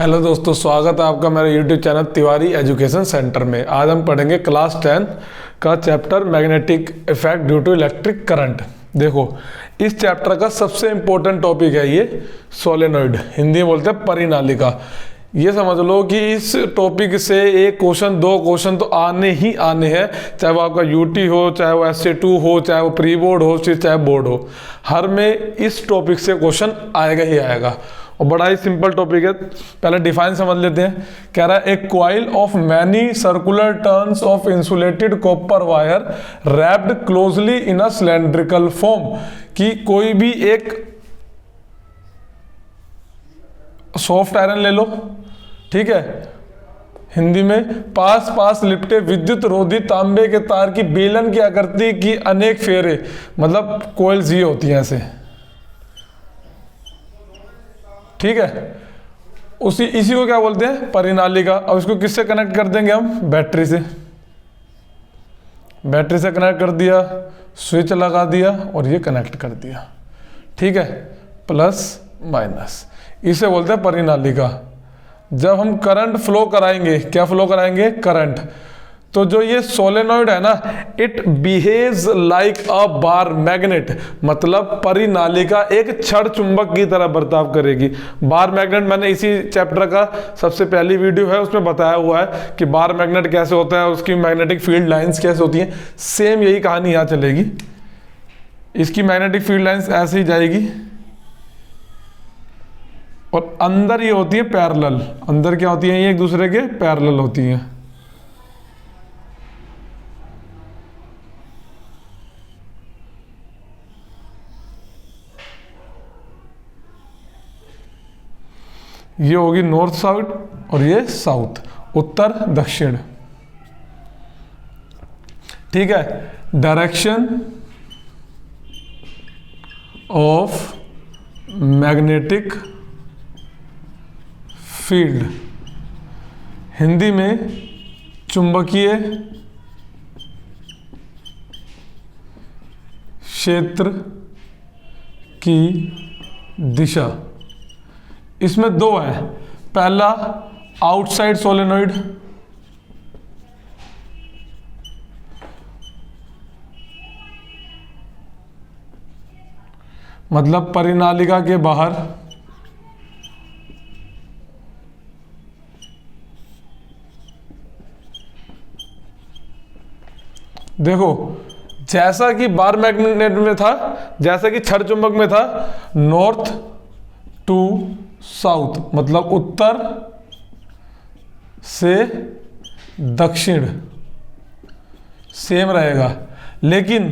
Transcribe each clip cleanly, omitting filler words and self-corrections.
Hello दोस्तों, स्वागत है आपका मेरे YouTube channel Tiwari education centre में। आज हम पढ़ेंगे क्लास 10 का chapter magnetic effect due to electric current. देखो, इस चैप्टर का सबसे इम्पोर्टेंट टॉपिक है ये सोलेनॉइड, हिंदी में बोलते हैं परिनालिका। ये समझ लो कि इस टॉपिक से एक क्वेश्चन, दो क्वेश्चन तो आने ही आने हैं, चाहे वो आपका यूटी हो, चाहे वो SC2 हो, चाहे वो प्री बोर्ड हो, चाहे बोर्ड हो, हर में इस टॉपिक से क्वेश्चन आएगा ही आएगा। और बड़ा ही सिंपल टॉपिक है। पहले डिफाइन समझ लेते हैं। कह रहा है, a coil of many circular turns of insulated copper wire wrapped closely in a cylindrical form, कि कोई भी एक सॉफ्ट आयरन ले लो, ठीक है, हिंदी में पास पास लिपटे विद्युत रोधी तांबे के तार की बेलन की आकृति की अनेक फेरे, मतलब कोइल्स ये होती हैं ऐसे, ठीक है। इसी को क्या बोलते हैं, परिनालिका। अब इसको किससे कनेक्ट कर देंगे हम, बैटरी से। बैटरी से कनेक्ट कर दिया, स्विच लगा दिया और ये कनेक्ट कर दिया, ठीक है, प्लस माइनस, इसे बोलते हैं परिनालिका। जब हम करंट फ्लो कराएंगे, क्या फ्लो कराएंगे, करंट, तो जो ये सोलेनॉइड है ना, it behaves like a bar magnet, मतलब परिनालिका एक छड़ चुंबक की तरह बर्ताव करेगी। बार मैग्नेट मैंने इसी चैप्टर का सबसे पहली वीडियो है उसमें बताया हुआ है कि बार मैग्नेट कैसे होता है, उसकी मैग्नेटिक फील्ड लाइंस कैसे होती हैं। सेम यही कहानी यहाँ चलेगी। इसकी मैग्नेटिक फील्ड लाइंस ऐसे ही जाएगी और अंदर ये होती है पैरेलल। अंदर क्या होती है, ये एक दूसरे के पैरेलल होती हैं। ये होगी नॉर्थ साउथ और ये साउथ, उत्तर दक्षिण, ठीक है। Direction of magnetic field, Hindi में चुंबकीय क्षेत्र की दिशा। इसमें दो है, पहला आउटसाइड सोलेनॉइड, मतलब परिनालिका के बाहर, देखो जैसा कि बार मैग्नेट में था, जैसा कि छड़ चुंबक में था, नॉर्थ टू साउथ, मतलब उत्तर से दक्षिण सेम रहेगा। लेकिन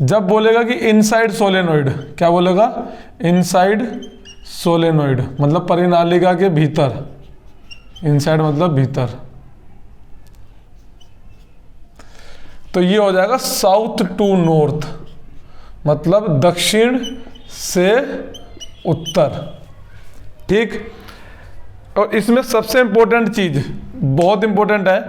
जब बोलेगा कि इनसाइड सोलेनॉइड, क्या बोलेगा, इनसाइड सोलेनॉइड, मतलब परिनालिका के भीतर, इनसाइड मतलब भीतर, तो ये हो जाएगा साउथ टू नॉर्थ, मतलब दक्षिण से उत्तर, ठीक। और इसमें सबसे इंपॉर्टेंट चीज, बहुत इंपॉर्टेंट है,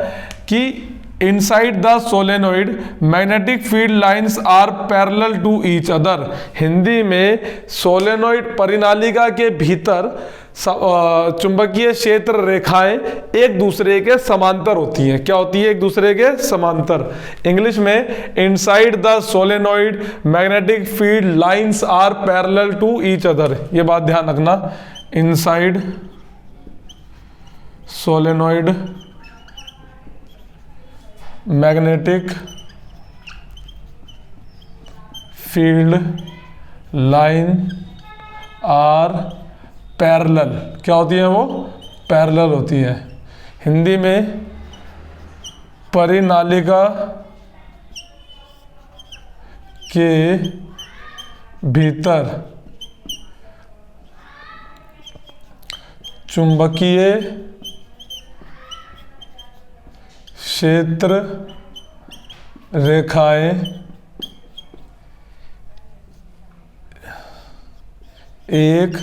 कि inside the solenoid magnetic field lines are parallel to each other. Hindi में सोलेनॉइड परिनालिका के भीतर चुंबकीय क्षेत्र रेखाएं एक दूसरे के समांतर होती हैं। क्या होती है, एक दूसरे के समांतर। इंग्लिश में inside the solenoid magnetic field lines are parallel to each other, ये बात ध्यान रखना। Inside solenoid magnetic field line are parallel, क्या होती है वो, पैरेलल होती है। हिंदी में परिनालिका के भीतर चुंबकीय क्षेत्र रेखाएं एक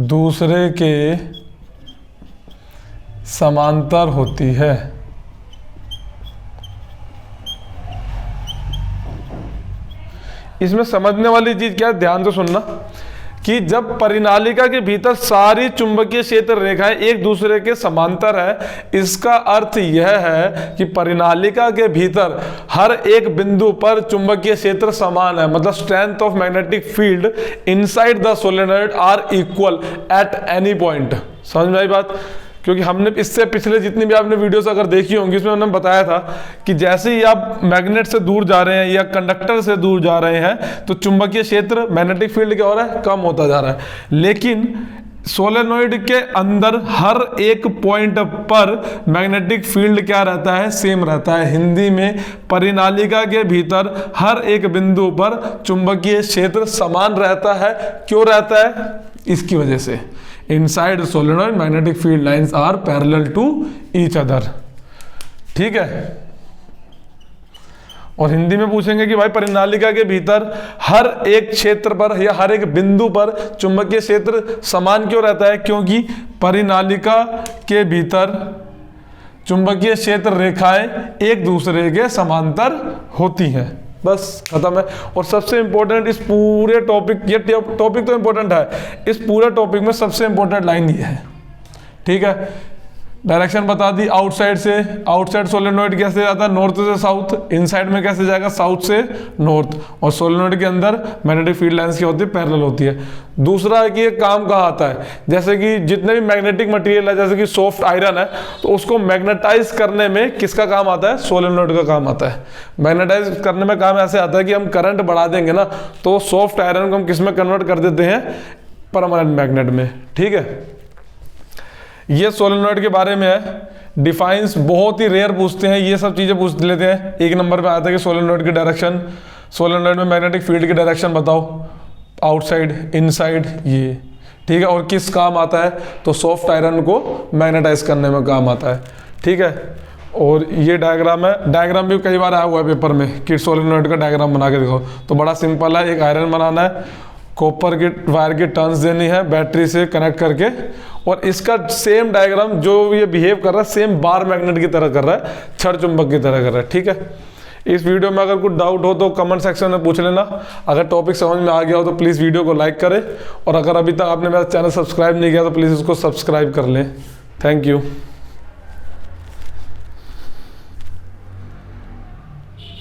दूसरे के समांतर होती है। इसमें समझने वाली चीज क्या है, ध्यान से सुनना, कि जब परिनालिका के भीतर सारी चुंबकीय क्षेत्र रेखाएं एक दूसरे के समांतर है, इसका अर्थ यह है कि परिनालिका के भीतर हर एक बिंदु पर चुंबकीय क्षेत्र समान है, मतलब strength of magnetic field inside the solenoid are equal at any point. समझ में आई बात? क्योंकि हमने इससे पिछले जितनी भी आपने वीडियोस अगर देखी होंगी उसमें हमने बताया था कि जैसे ही आप मैग्नेट से दूर जा रहे हैं या कंडक्टर से दूर जा रहे हैं तो चुंबकीय क्षेत्र मैग्नेटिक फील्ड क्या हो रहा है, कम होता जा रहा है। लेकिन सोलेनॉइड के अंदर हर एक पॉइंट पर मैग्नेटिक फील्ड क्या रहता है, सेम रहता है। हिंदी में परिनालिका के भीतर हर एक बिंदु पर चुंबकीय क्षेत्र समान रहता है। क्यों रहता है? इसकी वजह से inside solenoid magnetic field lines are parallel to each other. ठीक है। और हिंदी में पूछेंगे कि भाई परिनालिका के भीतर हर एक क्षेत्र पर या हर एक बिंदु पर चुंबकीय क्षेत्र समान क्यों रहता है? क्योंकि परिनालिका के भीतर चुंबकीय क्षेत्र रेखाएं एक दूसरे के समांतर होती हैं। बस खत्म है। और सबसे इंपॉर्टेंट इस पूरे टॉपिक, ये टॉपिक तो इंपॉर्टेंट है, इस पूरे टॉपिक में सबसे इंपॉर्टेंट लाइन ये है। ठीक है। डायरेक्शन बता दी, आउटसाइड से, आउटसाइड सोलेनॉइड कैसे जाता है, नॉर्थ से साउथ, इनसाइड में कैसे जाएगा, साउथ से नॉर्थ। और सोलेनॉइड के अंदर मैग्नेटिक फील्ड लाइंस क्या होती है, पैरेलल होती है। दूसरा है कि ये काम कहाँ आता है, जैसे कि जितने भी मैग्नेटिक मटेरियल है, जैसे कि सॉफ्ट आयरन है, तो उसको मैग्नेटाइज करने में किसका काम आता है, सोलेनॉइड का काम आता है। मैग्नेटाइज करने में काम ऐसे आता है कि हम करंट बढ़ा देंगे ना, तो सॉफ्ट आयरन को हम किस में कन्वर्ट कर देते हैं, परमानेंट मैग्नेट में। ठीक है। ये सोलेनॉइड के बारे में है। डिफाइंस बहुत ही रेयर पूछते हैं, ये सब चीज़ें पूछ लेते हैं। एक नंबर पे आता है कि सोलेनॉइड की डायरेक्शन, सोलेनॉइड में मैग्नेटिक फील्ड की डायरेक्शन बताओ, आउटसाइड, इनसाइड, ये। ठीक है। और किस काम आता है, तो सॉफ्ट आयरन को मैग्नेटाइज करने में काम आता है। ठीक है। और ये डायग्राम है, डायग्राम भी कई बार आया हुआ है पेपर में कि सोलेनॉइड का डायग्राम बना के देखो। तो बड़ा सिंपल है, एक आयरन बनाना है, कॉपर की वायर की टर्न्स देनी है बैटरी से कनेक्ट करके, और इसका सेम डायग्राम जो ये बिहेव कर रहा है सेम बार मैग्नेट की तरह कर रहा है, छड़ चुंबक की तरह कर रहा है। ठीक है। इस वीडियो में अगर कुछ डाउट हो तो कमेंट सेक्शन में पूछ लेना। अगर टॉपिक समझ में आ गया हो तो प्लीज़ वीडियो को लाइक करें, और अगर अभी तक आपने मेरा चैनल सब्सक्राइब नहीं किया तो प्लीज़ उसको सब्सक्राइब कर लें। Thank you.